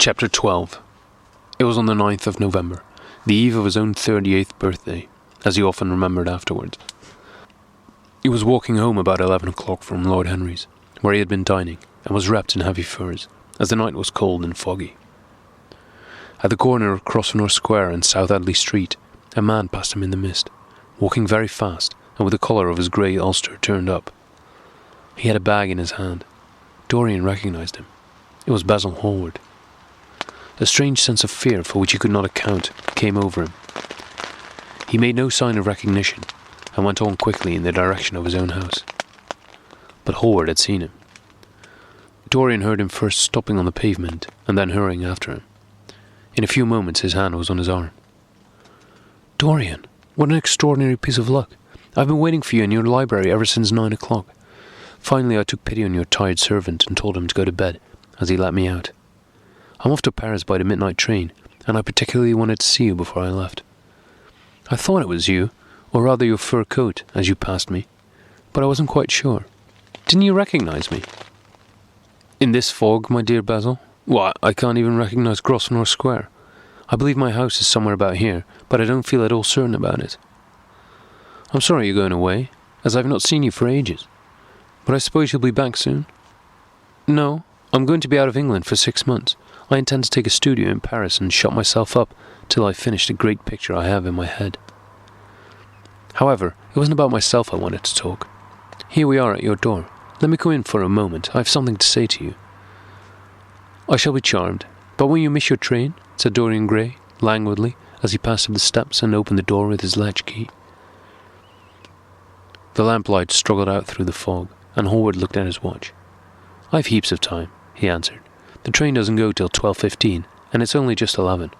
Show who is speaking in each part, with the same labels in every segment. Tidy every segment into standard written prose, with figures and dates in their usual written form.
Speaker 1: Chapter 12. It was on the 9th of November, the eve of his own 38th birthday, as he often remembered afterwards. He was walking home about 11 o'clock from Lord Henry's, where he had been dining, and was wrapped in heavy furs, as the night was cold and foggy. At the corner of Grosvenor Square and South Audley Street, a man passed him in the mist, walking very fast, and with the collar of his grey ulster turned up. He had a bag in his hand. Dorian recognised him. It was Basil Hallward. A strange sense of fear, for which he could not account, came over him. He made no sign of recognition, and went on quickly in the direction of his own house. But Hallward had seen him. Dorian heard him first stopping on the pavement, and then hurrying after him. In a few moments his hand was on his arm. "Dorian, what an extraordinary piece of luck! I've been waiting for you in your library ever since 9 o'clock. Finally I took pity on your tired servant and told him to go to bed, as he let me out. I'm off to Paris by the midnight train, and I particularly wanted to see you before I left. I thought it was you, or rather your fur coat, as you passed me, but I wasn't quite sure. Didn't you recognise me?" "In this fog, my dear Basil? Why, I can't even recognise Grosvenor Square. I believe my house is somewhere about here, but I don't feel at all certain about it. I'm sorry you're going away, as I've not seen you for ages. But I suppose you'll be back soon?" "No, I'm going to be out of England for 6 months. I intend to take a studio in Paris and shut myself up till I've finished the great picture I have in my head. However, it wasn't about myself I wanted to talk. Here we are at your door. Let me come in for a moment. I have something to say to you." "I shall be charmed. But will you miss your train?" said Dorian Gray, languidly, as he passed up the steps and opened the door with his latchkey. The lamplight struggled out through the fog, and Hallward looked at his watch. "I've heaps of time," he answered. "The train doesn't go till 12:15, and it's only just 11.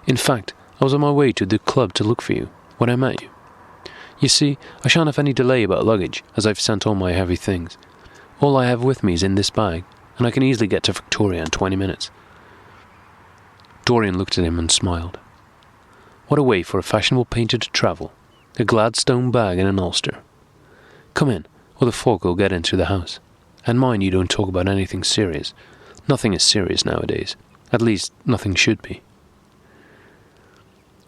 Speaker 1: In fact, I was on my way to the club to look for you, when I met you. You see, I shan't have any delay about luggage, as I've sent all my heavy things. All I have with me is in this bag, and I can easily get to Victoria in 20 minutes. Dorian looked at him and smiled. What a way for a fashionable painter to travel. A Gladstone bag and an ulster. Come in, or the fog will get into the house. And mind you don't talk about anything serious. Nothing is serious nowadays. At least, nothing should be."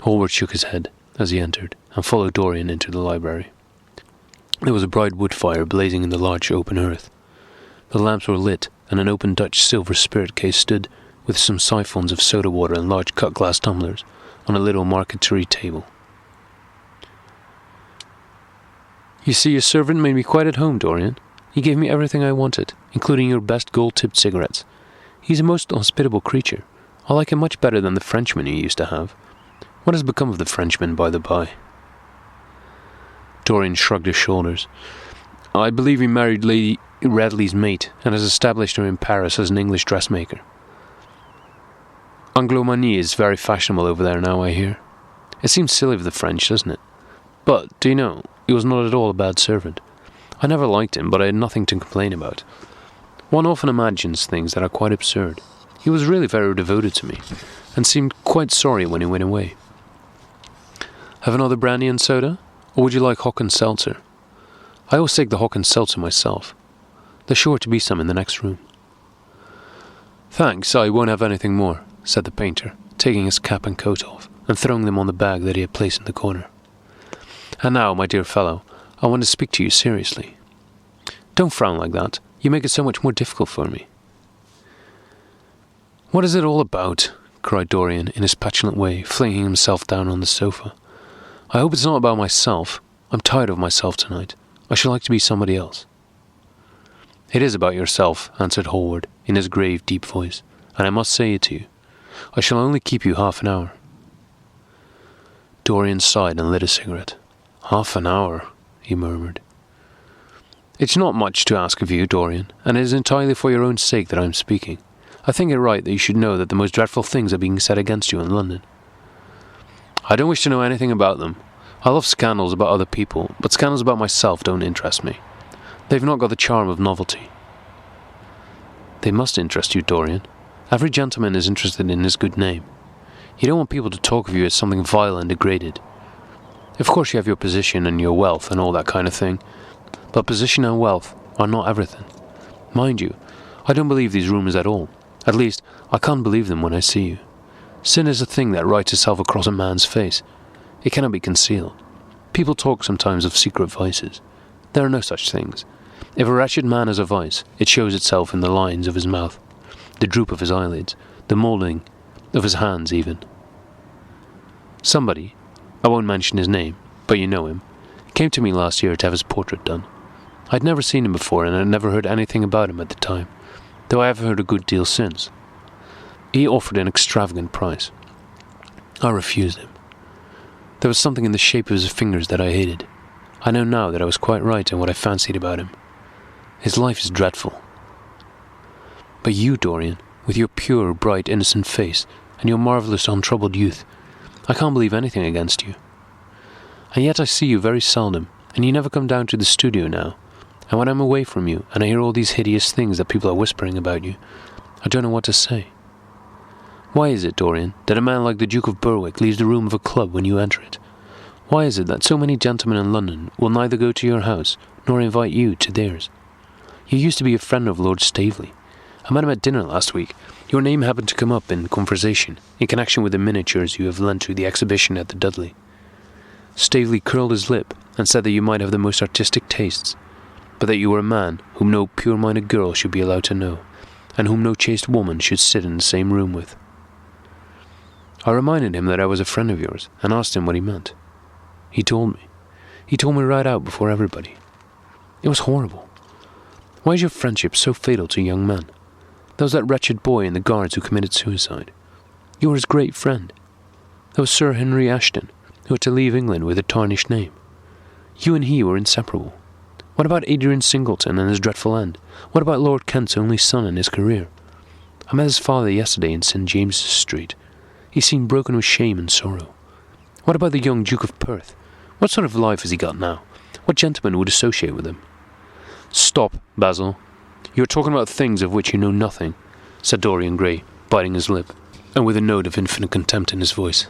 Speaker 1: Hallward shook his head as he entered, and followed Dorian into the library. There was a bright wood fire blazing in the large open hearth. The lamps were lit, and an open Dutch silver spirit case stood, with some siphons of soda water and large cut-glass tumblers, on a little marqueterie table. "You see, your servant made me quite at home, Dorian. He gave me everything I wanted, including your best gold-tipped cigarettes. He's a most hospitable creature. I like him much better than the Frenchman you used to have. What has become of the Frenchman, by the by?" Dorian shrugged his shoulders. "I believe he married Lady Radley's mate, and has established her in Paris as an English dressmaker. Anglomanie is very fashionable over there now, I hear. It seems silly of the French, doesn't it? But, do you know, he was not at all a bad servant. I never liked him, but I had nothing to complain about. One often imagines things that are quite absurd. He was really very devoted to me, and seemed quite sorry when he went away. Have another brandy and soda, or would you like hock and seltzer? I always take the hock and seltzer myself. There's sure to be some in the next room." "Thanks, I won't have anything more," said the painter, taking his cap and coat off, and throwing them on the bag that he had placed in the corner. "And now, my dear fellow, I want to speak to you seriously." "Don't frown like that. You make it so much more difficult for me." "What is it all about?" cried Dorian, in his petulant way, flinging himself down on the sofa. "I hope it's not about myself. I'm tired of myself tonight. I should like to be somebody else." "It is about yourself," answered Hallward, in his grave, deep voice, "and I must say it to you. I shall only keep you half an hour." Dorian sighed and lit a cigarette. "Half an hour," he murmured. "It's not much to ask of you, Dorian, and it is entirely for your own sake that I am speaking. I think it right that you should know that the most dreadful things are being said against you in London." "I don't wish to know anything about them. I love scandals about other people, but scandals about myself don't interest me. They've not got the charm of novelty." "They must interest you, Dorian. Every gentleman is interested in his good name. You don't want people to talk of you as something vile and degraded. Of course you have your position and your wealth and all that kind of thing, but position and wealth are not everything. Mind you, I don't believe these rumours at all. At least, I can't believe them when I see you. Sin is a thing that writes itself across a man's face. It cannot be concealed. People talk sometimes of secret vices. There are no such things. If a wretched man has a vice, it shows itself in the lines of his mouth, the droop of his eyelids, the moulding of his hands even. Somebody, I won't mention his name, but you know him, came to me last year to have his portrait done. I'd never seen him before and I'd never heard anything about him at the time, though I have heard a good deal since. He offered an extravagant price. I refused him. There was something in the shape of his fingers that I hated. I know now that I was quite right in what I fancied about him. His life is dreadful. But you, Dorian, with your pure, bright, innocent face and your marvellous, untroubled youth, I can't believe anything against you. And yet I see you very seldom, and you never come down to the studio now. And when I'm away from you, and I hear all these hideous things that people are whispering about you, I don't know what to say. Why is it, Dorian, that a man like the Duke of Berwick leaves the room of a club when you enter it? Why is it that so many gentlemen in London will neither go to your house, nor invite you to theirs? You used to be a friend of Lord Staveley. I met him at dinner last week. Your name happened to come up in conversation, in connection with the miniatures you have lent to the exhibition at the Dudley. Staveley curled his lip, and said that you might have the most artistic tastes, but that you were a man whom no pure-minded girl should be allowed to know, and whom no chaste woman should sit in the same room with. I reminded him that I was a friend of yours, and asked him what he meant. He told me. He told me right out before everybody. It was horrible. Why is your friendship so fatal to young men? There was that wretched boy in the Guards who committed suicide. You were his great friend. There was Sir Henry Ashton, who had to leave England with a tarnished name. You and he were inseparable. What about Adrian Singleton and his dreadful end? What about Lord Kent's only son and his career? I met his father yesterday in St. James's Street. He seemed broken with shame and sorrow. What about the young Duke of Perth? What sort of life has he got now? What gentleman would associate with him? Stop, Basil. You are talking about things of which you know nothing, said Dorian Gray, biting his lip, and with a note of infinite contempt in his voice.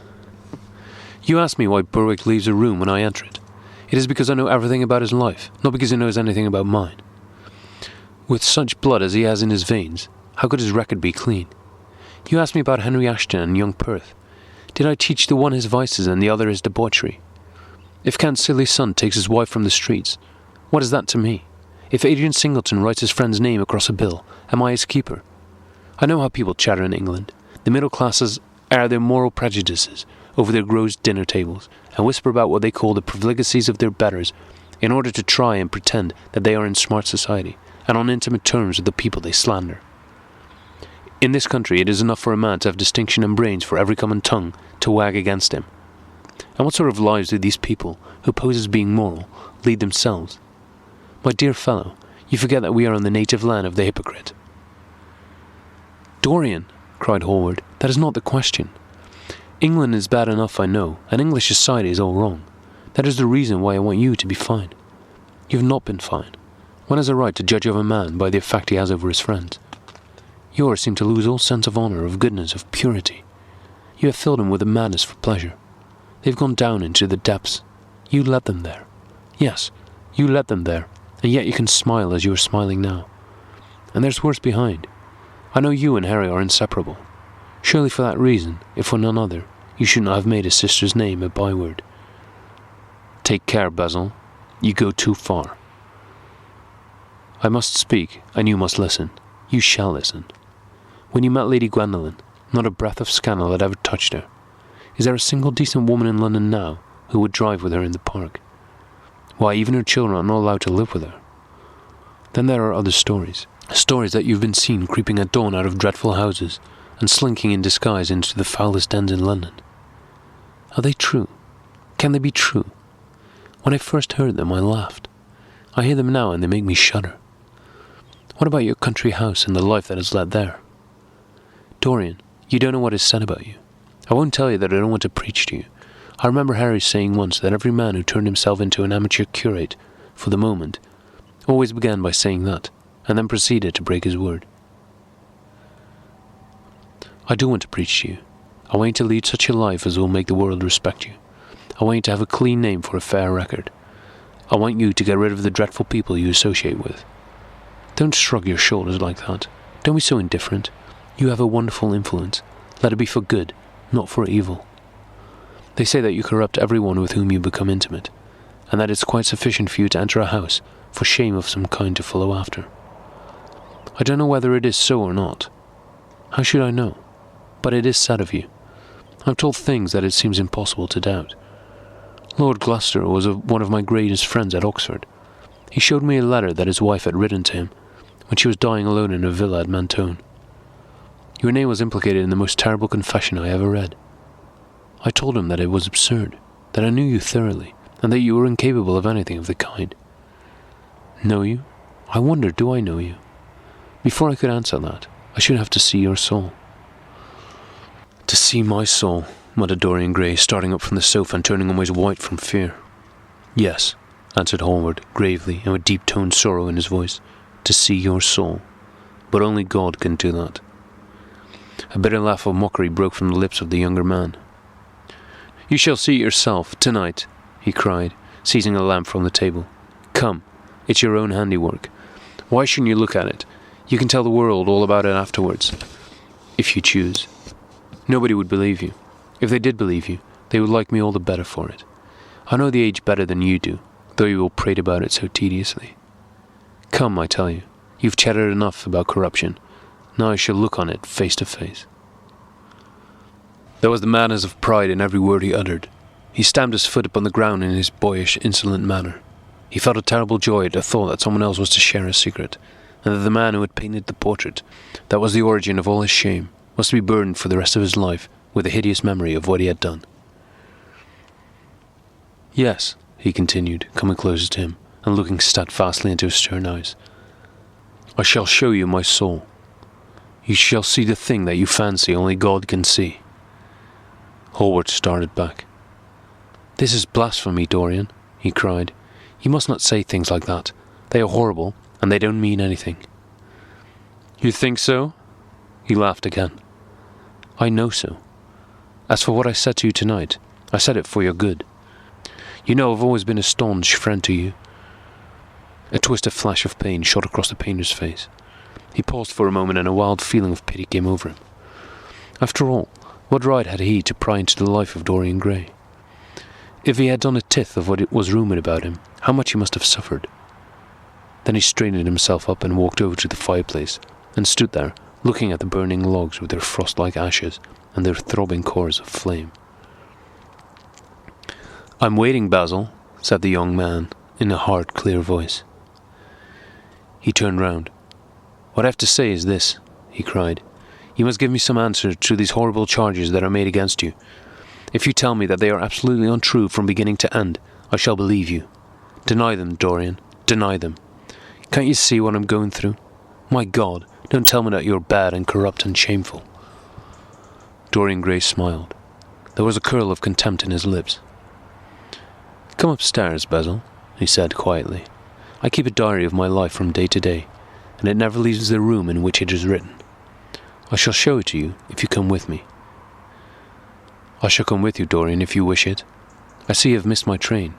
Speaker 1: You ask me why Berwick leaves a room when I enter it. It is because I know everything about his life, not because he knows anything about mine. With such blood as he has in his veins, how could his record be clean? You asked me about Henry Ashton and young Perth. Did I teach the one his vices and the other his debauchery? If Kent's silly son takes his wife from the streets, what is that to me? If Adrian Singleton writes his friend's name across a bill, am I his keeper? I know how people chatter in England. The middle classes air their moral prejudices over their gross dinner tables, and whisper about what they call the profligacies of their betters, in order to try and pretend that they are in smart society, and on intimate terms with the people they slander. In this country it is enough for a man to have distinction and brains for every common tongue to wag against him. And what sort of lives do these people, who pose as being moral, lead themselves? My dear fellow, you forget that we are on the native land of the hypocrite. Dorian, cried Hallward, that is not the question. England is bad enough, I know, and English society is all wrong. That is the reason why I want you to be fine. You have not been fine. One has a right to judge of a man by the effect he has over his friends. Yours seem to lose all sense of honour, of goodness, of purity. You have filled them with a madness for pleasure. They've gone down into the depths. You led them there. Yes, you led them there, and yet you can smile as you are smiling now. And there's worse behind. I know you and Harry are inseparable. Surely for that reason, if for none other, you should not have made his sister's name a byword. Take care, Basil. You go too far. I must speak, and you must listen. You shall listen. When you met Lady Gwendolen, not a breath of scandal had ever touched her. Is there a single decent woman in London now who would drive with her in the park? Why, even her children are not allowed to live with her. Then there are other stories. Stories that you've been seen creeping at dawn out of dreadful houses, and slinking in disguise into the foulest dens in London. Are they true? Can they be true? When I first heard them, I laughed. I hear them now, and they make me shudder. What about your country house and the life that is led there? Dorian, you don't know what is said about you. I won't tell you that I don't want to preach to you. I remember Harry saying once that every man who turned himself into an amateur curate, for the moment, always began by saying that, and then proceeded to break his word. I do want to preach to you. I want you to lead such a life as will make the world respect you. I want you to have a clean name for a fair record. I want you to get rid of the dreadful people you associate with. Don't shrug your shoulders like that. Don't be so indifferent. You have a wonderful influence. Let it be for good, not for evil. They say that you corrupt everyone with whom you become intimate, and that it's quite sufficient for you to enter a house for shame of some kind to follow after. I don't know whether it is so or not. How should I know? But it is said of you. I'm told things that it seems impossible to doubt. Lord Gloucester was one of my greatest friends at Oxford. He showed me a letter that his wife had written to him when she was dying alone in a villa at Mentone. Your name was implicated in the most terrible confession I ever read. I told him that it was absurd, that I knew you thoroughly, and that you were incapable of anything of the kind. Know you? I wonder, do I know you? Before I could answer that, I should have to see your soul. To see my soul, muttered Dorian Gray, starting up from the sofa and turning almost white from fear. Yes, answered Hallward, gravely, and with deep-toned sorrow in his voice. To see your soul. But only God can do that. A bitter laugh of mockery broke from the lips of the younger man. You shall see it yourself, tonight, he cried, seizing a lamp from the table. Come, it's your own handiwork. Why shouldn't you look at it? You can tell the world all about it afterwards, if you choose. Nobody would believe you. If they did believe you, they would like me all the better for it. I know the age better than you do, though you will prate about it so tediously. Come, I tell you, you've chattered enough about corruption. Now I shall look on it face to face. There was the madness of pride in every word he uttered. He stamped his foot upon the ground in his boyish, insolent manner. He felt a terrible joy at the thought that someone else was to share his secret, and that the man who had painted the portrait, that was the origin of all his shame, was to be burdened for the rest of his life with the hideous memory of what he had done. Yes, he continued, coming closer to him, and looking steadfastly into his stern eyes. I shall show you my soul. You shall see the thing that you fancy only God can see. Hallward started back. This is blasphemy, Dorian, he cried. You must not say things like that. They are horrible, and they don't mean anything. You think so? He laughed again. I know so. As for what I said to you tonight, I said it for your good. You know I've always been a staunch friend to you. A twisted flash of pain shot across the painter's face. He paused for a moment, and a wild feeling of pity came over him. After all, what right had he to pry into the life of Dorian Gray? If he had done a tithe of what it was rumoured about him, how much he must have suffered. Then he straightened himself up and walked over to the fireplace, and stood there, looking at the burning logs with their frost-like ashes and their throbbing cores of flame. I'm waiting, Basil, said the young man, in a hard, clear voice. He turned round. What I have to say is this, he cried. You must give me some answer to these horrible charges that are made against you. If you tell me that they are absolutely untrue from beginning to end, I shall believe you. Deny them, Dorian. Deny them. Can't you see what I'm going through? My God, don't tell me that you're bad and corrupt and shameful. Dorian Gray smiled. There was a curl of contempt in his lips. Come upstairs, Basil, he said quietly. I keep a diary of my life from day to day, and it never leaves the room in which it is written. I shall show it to you if you come with me. I shall come with you, Dorian, if you wish it. I see you've missed my train.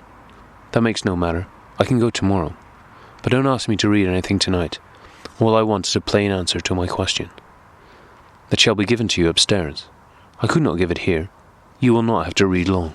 Speaker 1: That makes no matter. I can go tomorrow. But don't ask me to read anything tonight. All I want is a plain answer to my question. That shall be given to you upstairs. I could not give it here. You will not have to read long.